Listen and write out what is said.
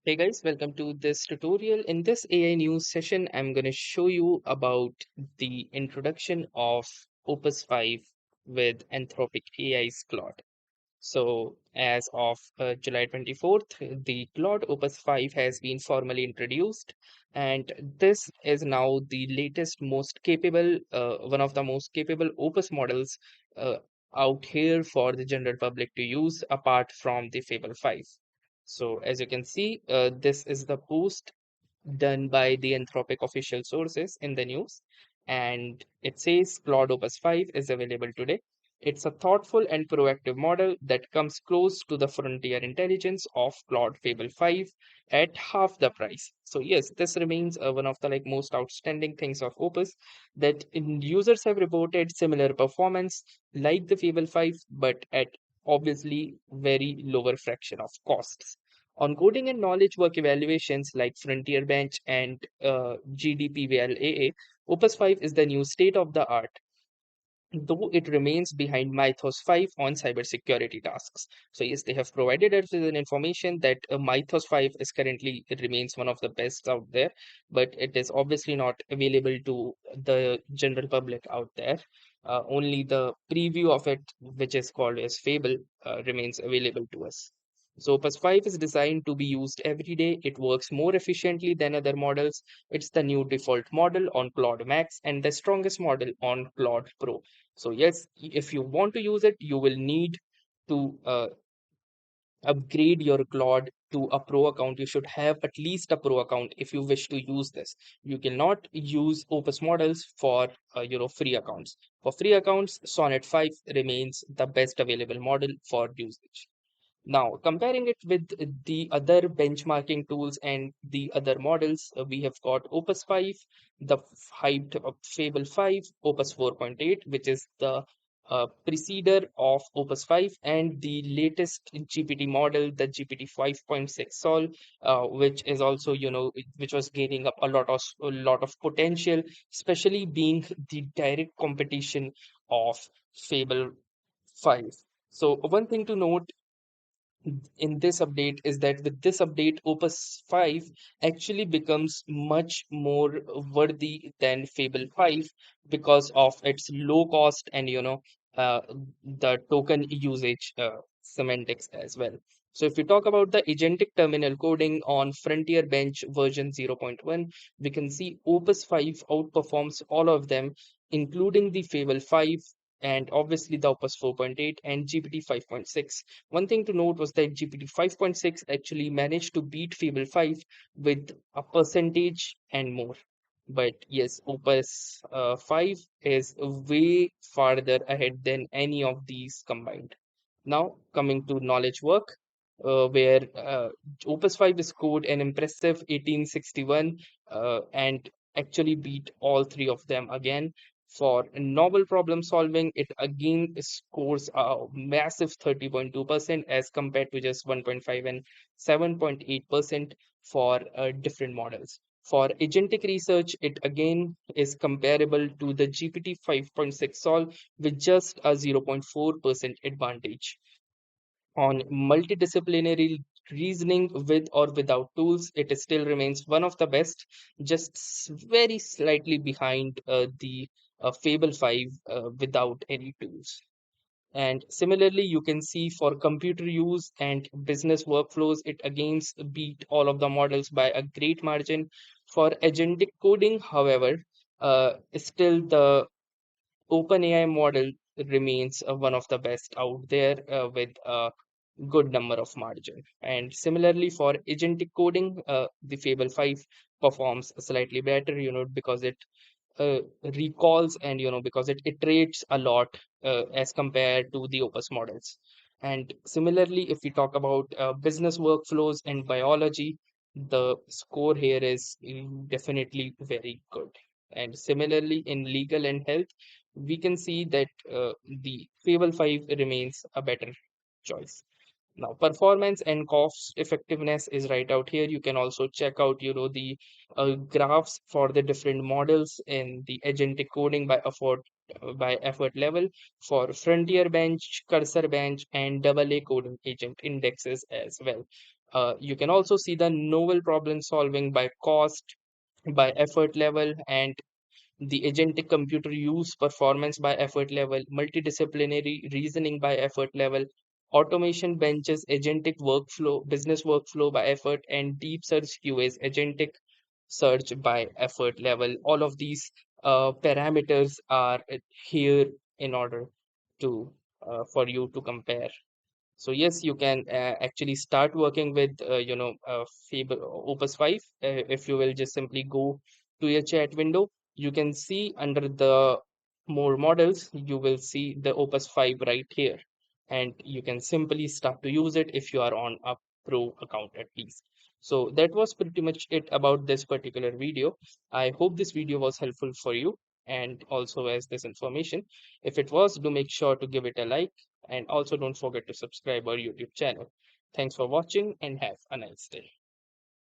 Hey guys, welcome to this tutorial. In this AI news session, I'm going to show you about the introduction of Opus 5 with Anthropic AI's Claude. So, as of July 24th, the Claude Opus 5 has been formally introduced, and this is now the latest, most capable, one of the most capable Opus models uh, out here for the general public to use, apart from the Fable 5. So, as you can see, this is the post done by the Anthropic official sources in the news, and it says Claude Opus 5 is available today. It's a thoughtful and proactive model that comes close to the frontier intelligence of Claude Fable 5 at half the price. So yes, this remains one of the most outstanding things of Opus users have reported similar performance like the Fable 5, but at obviously very lower fraction of costs. On coding and knowledge work evaluations like Frontier Bench and GDPVLAA, Opus 5 is the new state of the art, though it remains behind Mythos 5 on cybersecurity tasks. So yes, they have provided us with an information that Mythos 5 is currently it remains one of the best out there, but it is obviously not available to the general public out there. Only the preview of it, which is called as Fable, remains available to us. So Opus 5 is designed to be used every day. It works more efficiently than other models. It's the new default model on Claude Max and the strongest model on Claude Pro. So yes, if you want to use it, you will need to upgrade your Claude to a pro account. You should have at least a pro account if you wish to use this. You cannot use Opus models for free accounts. For free accounts, Sonnet 5 remains the best available model for usage. Now, comparing it with the other benchmarking tools and the other models, we have got Opus 5, the hyped Fable 5, Opus 4.8, which is the preceder of Opus 5, and the latest GPT model, the GPT 5.6 Sol, which is also, which was gaining up a lot of potential, especially being the direct competition of Fable 5. So one thing to note in this update is that with this update, Opus 5 actually becomes much more worthy than Fable 5 because of its low cost and uh, the token usage semantics as well. So if we talk about the agentic terminal coding on Frontier Bench version 0.1, we can see Opus 5 outperforms all of them, including the Fable 5 and obviously the Opus 4.8 and GPT 5.6. One thing to note was that GPT 5.6 actually managed to beat Fable 5 with a percentage and more. But yes, Opus 5 is way farther ahead than any of these combined. Now, coming to knowledge work, where Opus 5 scored an impressive 1861 and actually beat all three of them again. For novel problem solving, it again scores a massive 30.2% as compared to just 1.5 and 7.8% for different models. For agentic research, it again is comparable to the GPT 5.6 solve with just a 0.4% advantage. On multidisciplinary reasoning with or without tools, it still remains one of the best, just very slightly behind the Fable 5 without any tools. And similarly, you can see for computer use and business workflows, it again beat all of the models by a great margin. For agentic coding, however, still the OpenAI model remains one of the best out there with a good number of margin. And similarly for agentic coding, the Fable 5 performs slightly better, because it recalls and because it iterates a lot as compared to the Opus models. And similarly, if we talk about business workflows and biology, the score here is definitely very good. And similarly, in legal and health, we can see that the Fable 5 remains a better choice. Now, performance and cost effectiveness is right out here. You can also check out, the graphs for the different models in the agentic coding by effort level for Frontier Bench, Cursor Bench, and AA coding agent indexes as well. You can also see the novel problem solving by cost, by effort level, and the agentic computer use performance by effort level, multidisciplinary reasoning by effort level, automation benches, agentic workflow, business workflow by effort, and deep search QAs, agentic search by effort level. All of these parameters are here in order to for you to compare. So yes, you can actually start working with Faber Opus 5. If you will just simply go to your chat window, you can see under the more models, you will see the Opus 5 right here, and you can simply start to use it if you are on a pro account at least. So that was pretty much it about this particular video. I hope this video was helpful for you and also as this information. If it was, do make sure to give it a like, and also don't forget to subscribe our YouTube channel. Thanks for watching and have a nice day.